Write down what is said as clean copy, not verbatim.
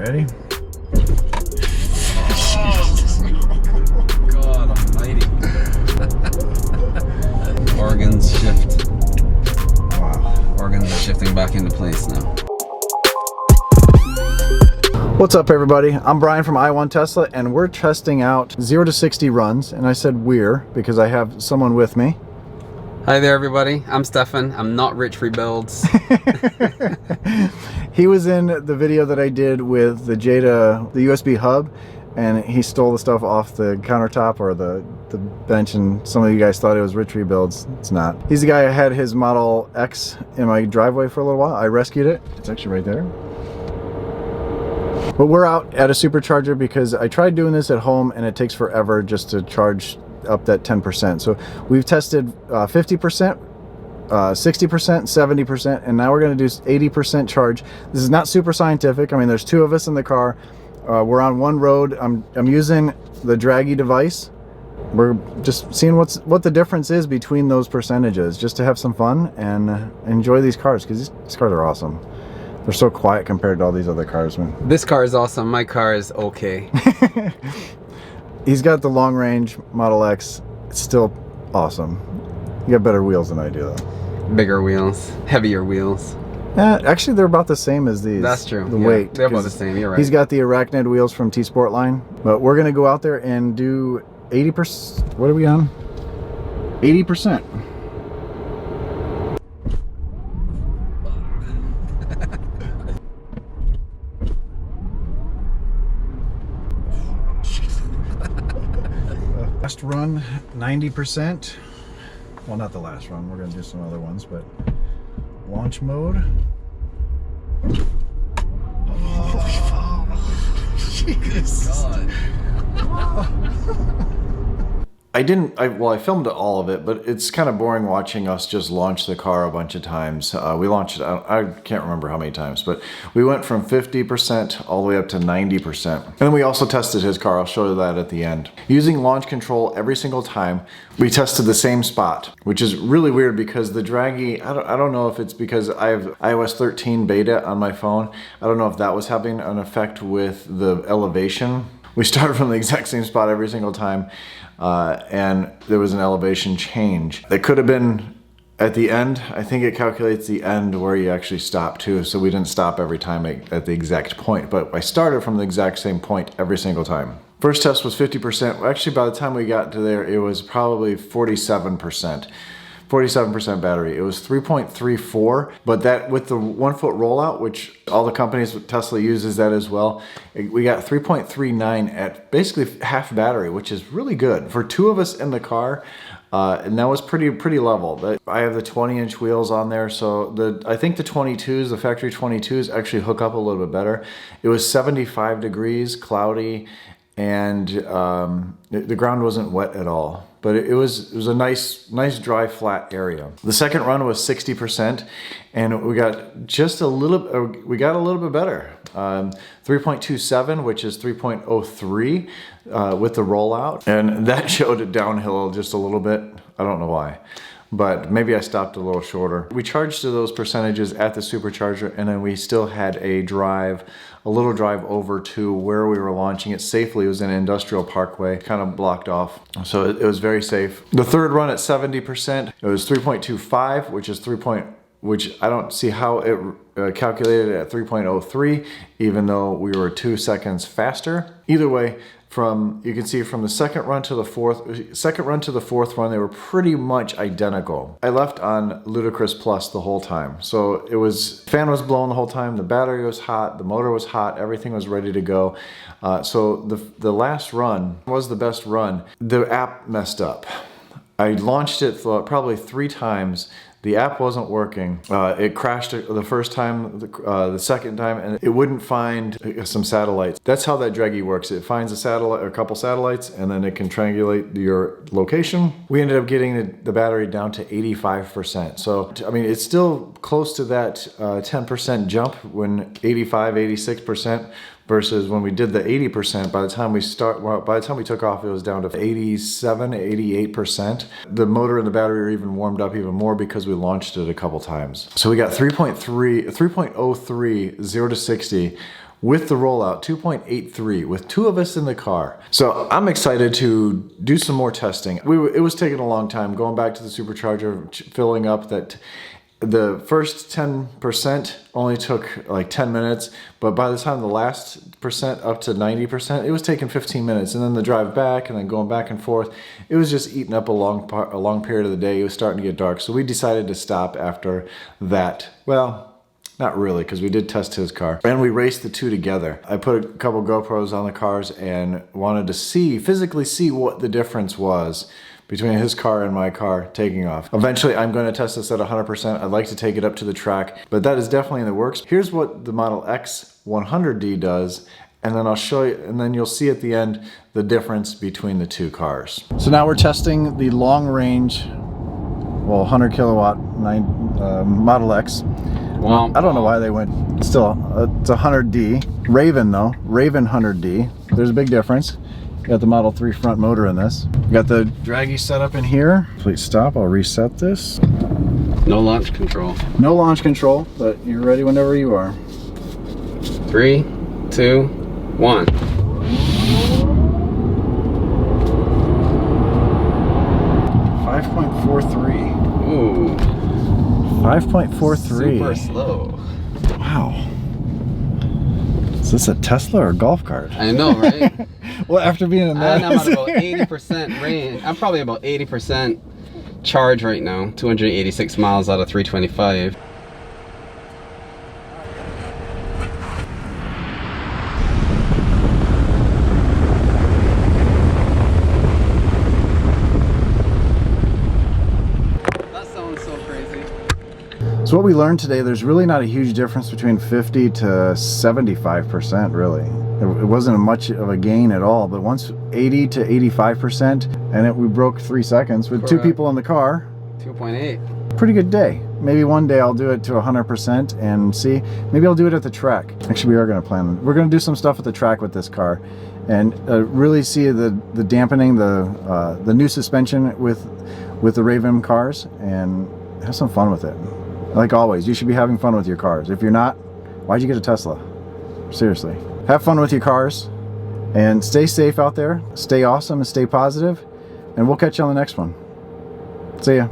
Ready? God almighty. Organs shift. Wow. Organs are shifting back into place now. What's up, everybody? I'm Brian from I1 Tesla, and we're testing out 0 to 60 runs. And I said we're because I have someone with me. Hi there, everybody. I'm Stefan. I'm not Rich Rebuilds. He was in the video that I did with the Jada, the USB hub, and he stole the stuff off the countertop or the bench, and some of you guys thought it was Rich Rebuilds. It's not. He's the guy who had his Model X in my driveway for a little while. I rescued it. It's actually right there. But we're out at a supercharger because I tried doing this at home and it takes forever just to charge up that 10%. So we've tested 50%, 60%, 70%, and now we're going to do 80% charge. This is not super scientific. I mean, there's two of us in the car. We're on one road. I'm using the draggy device. We're just seeing what the difference is between those percentages, just to have some fun and enjoy these cars, because these cars are awesome. They're so quiet compared to all these other cars, man. This car is awesome. My car is okay. He's got the long range Model X. It's still awesome. You got better wheels than I do, though. Bigger wheels, heavier wheels. Actually, they're about the same as these. That's true. The yeah, weight. They're about the same. You're right. He's got the Arachnid wheels from T-Sport line. But we're going to go out there and do 80%. What are we on? 80%. Last run, 90%. Well, not the last run. We're going to do some other ones, but launch mode. Oh, Jesus. I filmed all of it, but it's kind of boring watching us just launch the car a bunch of times. We launched it, I can't remember how many times, but we went from 50% all the way up to 90%. And then we also tested his car. I'll show you that at the end. Using launch control every single time, we tested the same spot, which is really weird because the draggy, I don't know if it's because I have iOS 13 beta on my phone. I don't know if that was having an effect with the elevation. We started from the exact same spot every single time. And there was an elevation change. It could have been at the end. I think it calculates the end where you actually stop too, so we didn't stop every time at the exact point, but I started from the exact same point every single time. First test was 50%. Actually, by the time we got to there, it was probably 47%. 47% battery. It was 3.34, but that with the 1 foot rollout, which all the companies with Tesla uses that as well, we got 3.39 at basically half battery, which is really good for two of us in the car. And that was pretty level. But I have the 20-inch wheels on there, so I think the 22s, the factory 22s, actually hook up a little bit better. It was 75 degrees, cloudy, and the ground wasn't wet at all. But it was a nice dry flat area. The second run was 60%, and we got just a little bit better. 3.27, which is 3.03 with the rollout, and that showed it downhill just a little bit. I don't know why, but maybe I stopped a little shorter. We charged to those percentages at the supercharger, and then we still had a little drive over to where we were launching it safely. It was in an industrial parkway, kind of blocked off. So it was very safe. The third run at 70%, it was 3.25, which I don't see how it calculated it at 3.03, even though we were 2 seconds faster. Either way, you can see from the second run to the fourth run, they were pretty much identical. I left on Ludicrous Plus the whole time. So fan was blowing the whole time, the battery was hot, the motor was hot, everything was ready to go. So the last run was the best run. The app messed up. I launched it probably 3 times. The app wasn't working. It crashed the first time, the second time, and it wouldn't find some satellites. That's how that draggy works. It finds a satellite, or a couple satellites, and then it can triangulate your location. We ended up getting the battery down to 85%. So, I mean, it's still close to that 10% jump when 85, 86%. Versus when we did the 80%, by the time we took off, it was down to 87, 88%. The motor and the battery are even warmed up even more because we launched it a couple times. So we got 3.03, 0 to 60 with the rollout, 2.83, with 2 of us in the car. So I'm excited to do some more testing. It was taking a long time, going back to the supercharger, filling up. That the first 10% only took like 10 minutes, but by the time the last percent up to 90%, it was taking 15 minutes. And then the drive back and then going back and forth, it was just eating up a long period of the day. It was starting to get dark. So we decided to stop after that. Well, not really, because we did test his car. And we raced the 2 together. I put a couple GoPros on the cars and wanted to physically see what the difference was between his car and my car taking off. Eventually, I'm going to test this at 100%. I'd like to take it up to the track, but that is definitely in the works. Here's what the Model X 100D does, and then I'll show you, and then you'll see at the end the difference between the 2 cars. So now we're testing the long range, well, 100 kilowatt Model X. Wow. I don't know why they went, still, it's a 100D. Raven though, Raven 100D. There's a big difference. Got the Model 3 front motor in this. Got the draggy setup in here. Please stop, I'll reset this. No launch control. No launch control, but you're ready whenever you are. 3, 2, 1. 5.43. Ooh. 5.43. Super slow. Wow. Is this a Tesla or a golf cart? I know, right? Well, after being in that, I'm at about 80% range. I'm probably about 80% charge right now. 286 miles out of 325. That sounds so crazy. So what we learned today, there's really not a huge difference between 50 to 75%, really. It wasn't much of a gain at all, but once 80 to 85%, and we broke 3 seconds with 2 people in the car. 2.8. Pretty good day. Maybe one day I'll do it to 100% and see. Maybe I'll do it at the track. Actually, we are going to plan. We're going to do some stuff at the track with this car, and really see the dampening, the new suspension with the Raven cars, and have some fun with it. Like always, you should be having fun with your cars. If you're not, why'd you get a Tesla? Seriously. Have fun with your cars and stay safe out there. Stay awesome and stay positive. And we'll catch you on the next one. See ya.